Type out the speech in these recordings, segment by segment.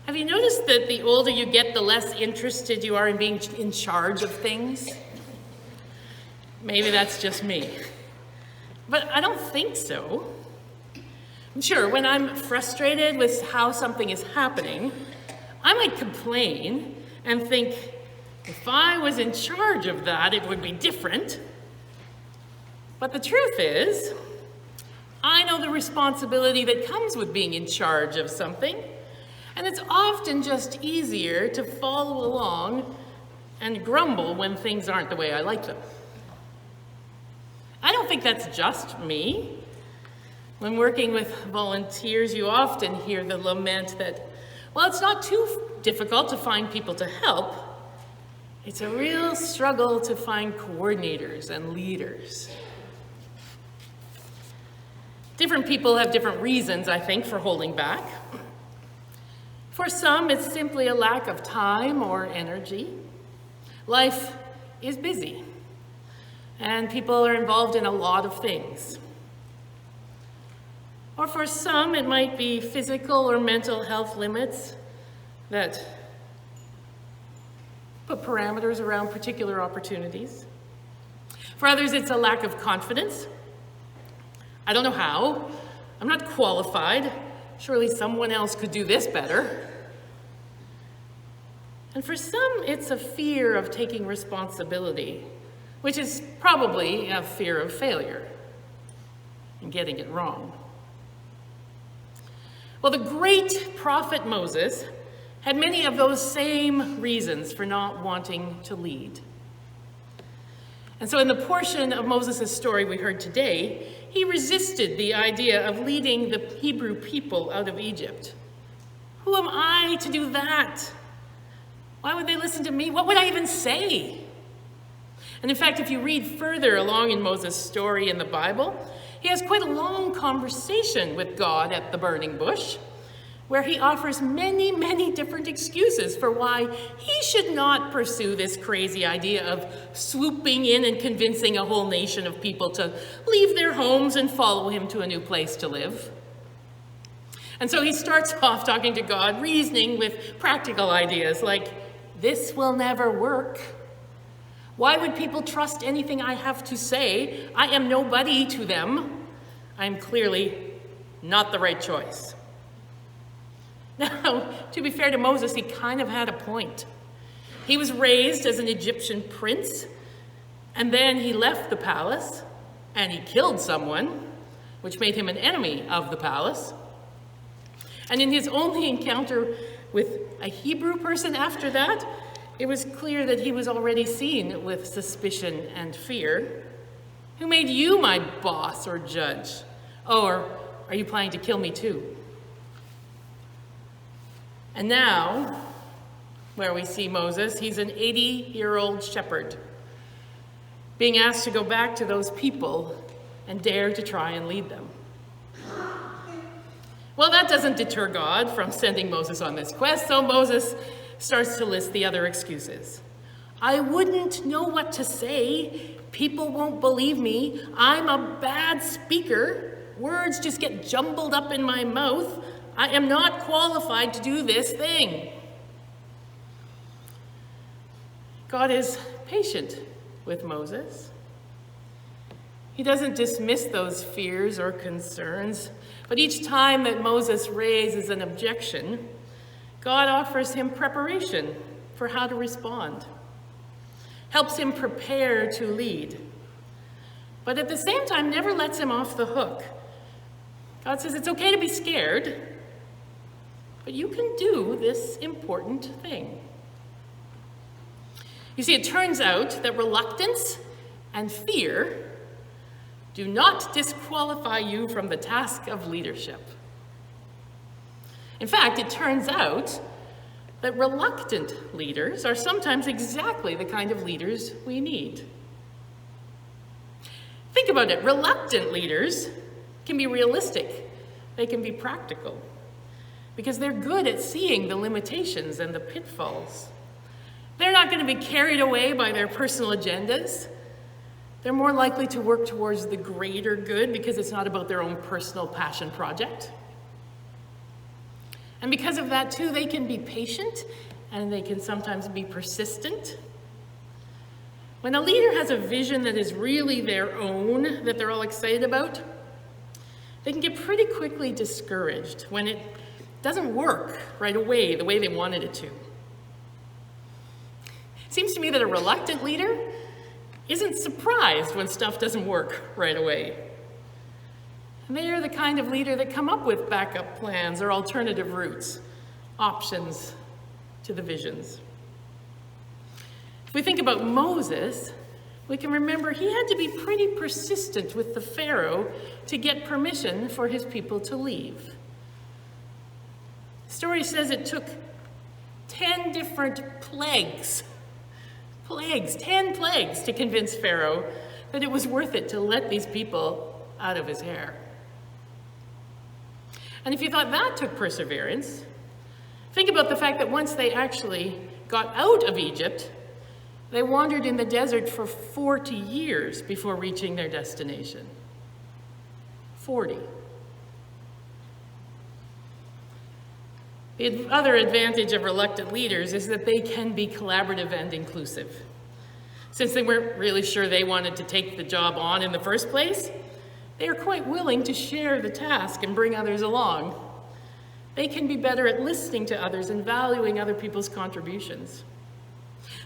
Have you noticed that the older you get, the less interested you are in being in charge of things? Maybe that's just me. But I don't think so. Sure, when I'm frustrated with how something is happening, I might complain and think, if I was in charge of that, it would be different. But the truth is, I know the responsibility that comes with being in charge of something, and it's often just easier to follow along and grumble when things aren't the way I like them. I don't think that's just me. When working with volunteers, you often hear the lament that, well, it's not too difficult to find people to help. It's a real struggle to find coordinators and leaders. Different people have different reasons, I think, for holding back. For some, it's simply a lack of time or energy. Life is busy, and people are involved in a lot of things. Or for some, it might be physical or mental health limits that put parameters around particular opportunities. For others, it's a lack of confidence. I don't know how. I'm not qualified. Surely someone else could do this better. And for some, it's a fear of taking responsibility, which is probably a fear of failure and getting it wrong. Well, the great prophet Moses had many of those same reasons for not wanting to lead. And so in the portion of Moses' story we heard today, he resisted the idea of leading the Hebrew people out of Egypt. Who am I to do that? Why would they listen to me? What would I even say? And in fact, if you read further along in Moses' story in the Bible, he has quite a long conversation with God at the burning bush, where he offers many, many different excuses for why he should not pursue this crazy idea of swooping in and convincing a whole nation of people to leave their homes and follow him to a new place to live. And so he starts off talking to God, reasoning with practical ideas like, this will never work. Why would people trust anything I have to say? I am nobody to them. I'm clearly not the right choice. Now, to be fair to Moses, he kind of had a point. He was raised as an Egyptian prince, and then he left the palace, and he killed someone, which made him an enemy of the palace. And in his only encounter with a Hebrew person after that, it was clear that he was already seen with suspicion and fear. Who made you my boss or judge? Oh, or are you planning to kill me too? And now, where we see Moses, he's an 80-year-old shepherd being asked to go back to those people and dare to try and lead them. Well, that doesn't deter God from sending Moses on this quest, so Moses starts to list the other excuses. I wouldn't know what to say. People won't believe me. I'm a bad speaker. Words just get jumbled up in my mouth. I am not qualified to do this thing. God is patient with Moses. He doesn't dismiss those fears or concerns, but each time that Moses raises an objection, God offers him preparation for how to respond, helps him prepare to lead, but at the same time never lets him off the hook. God says it's okay to be scared, but you can do this important thing. You see, it turns out that reluctance and fear do not disqualify you from the task of leadership. In fact, it turns out that reluctant leaders are sometimes exactly the kind of leaders we need. Think about it. Reluctant leaders can be realistic. They can be practical because they're good at seeing the limitations and the pitfalls. They're not going to be carried away by their personal agendas. They're more likely to work towards the greater good because it's not about their own personal passion project. And because of that too, they can be patient and they can sometimes be persistent. When a leader has a vision that is really their own, that they're all excited about, they can get pretty quickly discouraged when it doesn't work right away the way they wanted it to. It seems to me that a reluctant leader isn't surprised when stuff doesn't work right away. And they are the kind of leader that come up with backup plans or alternative routes, options to the visions. If we think about Moses, we can remember he had to be pretty persistent with the Pharaoh to get permission for his people to leave. The story says it took 10 different plagues, 10 plagues to convince Pharaoh that it was worth it to let these people out of his hair. And if you thought that took perseverance, think about the fact that once they actually got out of Egypt, they wandered in the desert for 40 years before reaching their destination. 40. The other advantage of reluctant leaders is that they can be collaborative and inclusive. Since they weren't really sure they wanted to take the job on in the first place, they are quite willing to share the task and bring others along. They can be better at listening to others and valuing other people's contributions.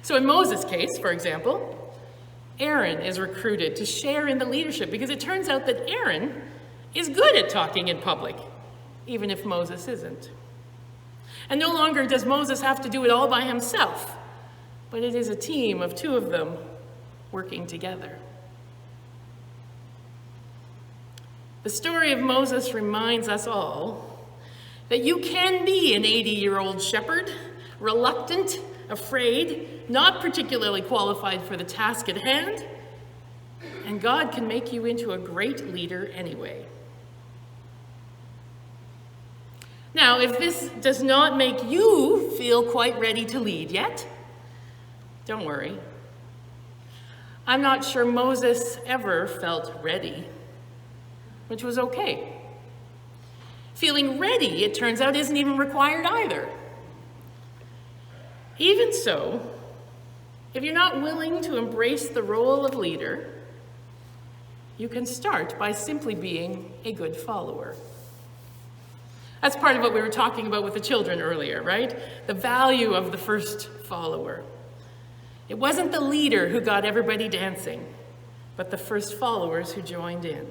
So in Moses' case, for example, Aaron is recruited to share in the leadership because it turns out that Aaron is good at talking in public, even if Moses isn't. And no longer does Moses have to do it all by himself, but it is a team of two of them working together. The story of Moses reminds us all that you can be an 80-year-old shepherd, reluctant, afraid, not particularly qualified for the task at hand, and God can make you into a great leader anyway. Now, if this does not make you feel quite ready to lead yet, don't worry. I'm not sure Moses ever felt ready, which was okay. Feeling ready, it turns out, isn't even required either. Even so, if you're not willing to embrace the role of leader, you can start by simply being a good follower. That's part of what we were talking about with the children earlier, right? The value of the first follower. It wasn't the leader who got everybody dancing, but the first followers who joined in.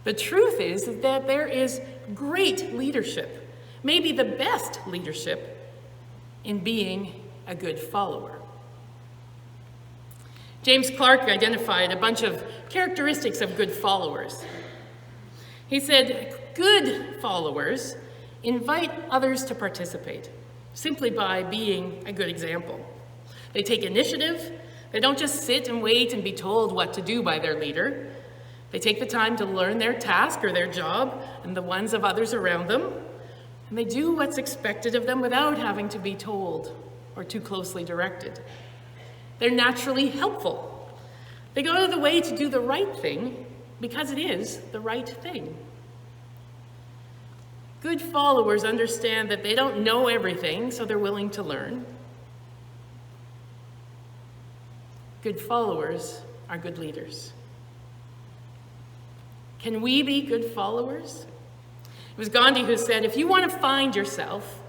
The truth is that there is great leadership, maybe the best leadership, in being a good follower. James Clark identified a bunch of characteristics of good followers. He said, good followers invite others to participate simply by being a good example. They take initiative. They don't just sit and wait and be told what to do by their leader. They take the time to learn their task or their job and the ones of others around them. And they do what's expected of them without having to be told or too closely directed. They're naturally helpful. They go out of the way to do the right thing because it is the right thing. Good followers understand that they don't know everything, so they're willing to learn. Good followers are good leaders. Can we be good followers? It was Gandhi who said, if you want to find yourself,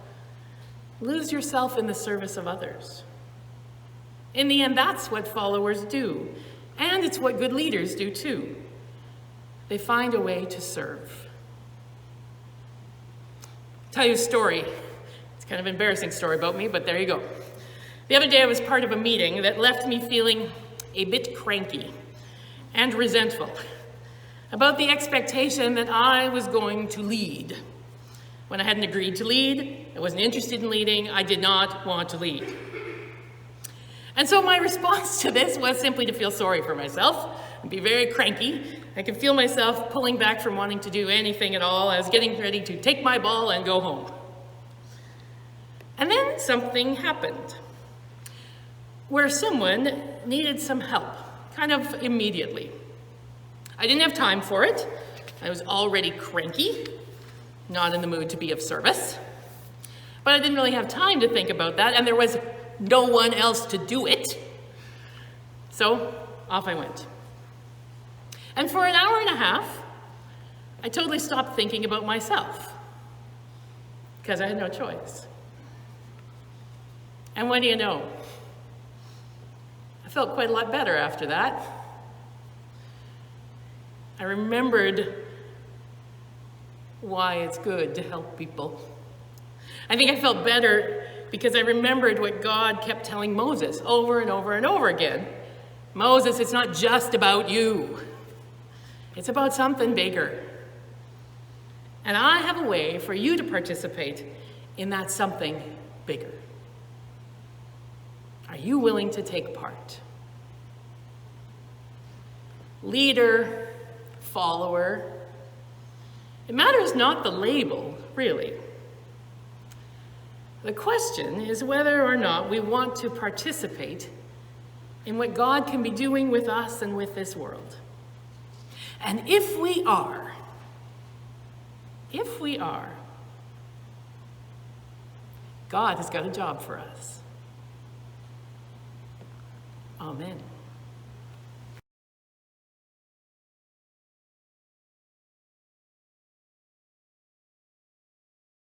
lose yourself in the service of others. In the end, that's what followers do. And it's what good leaders do too. They find a way to serve. I'll tell you a story. It's kind of an embarrassing story about me, but there you go. The other day I was part of a meeting that left me feeling a bit cranky and resentful about the expectation that I was going to lead. When I hadn't agreed to lead, I wasn't interested in leading, I did not want to lead. And so my response to this was simply to feel sorry for myself and be very cranky. I could feel myself pulling back from wanting to do anything at all. I was getting ready to take my ball and go home. And then something happened where someone needed some help, kind of immediately. I didn't have time for it. I was already cranky. not in the mood to be of service. But I didn't really have time to think about that, and there was no one else to do it. So off I went. And for an hour and a half, I totally stopped thinking about myself, because I had no choice. And what do you know? I felt quite a lot better after that. I remembered why it's good to help people. I think I felt better because I remembered what God kept telling Moses over and over and over again. Moses, it's not just about you. It's about something bigger. And I have a way for you to participate in that something bigger. Are you willing to take part? Leader, follower, it matters not the label, really. The question is whether or not we want to participate in what God can be doing with us and with this world. And if we are, God has got a job for us. Amen.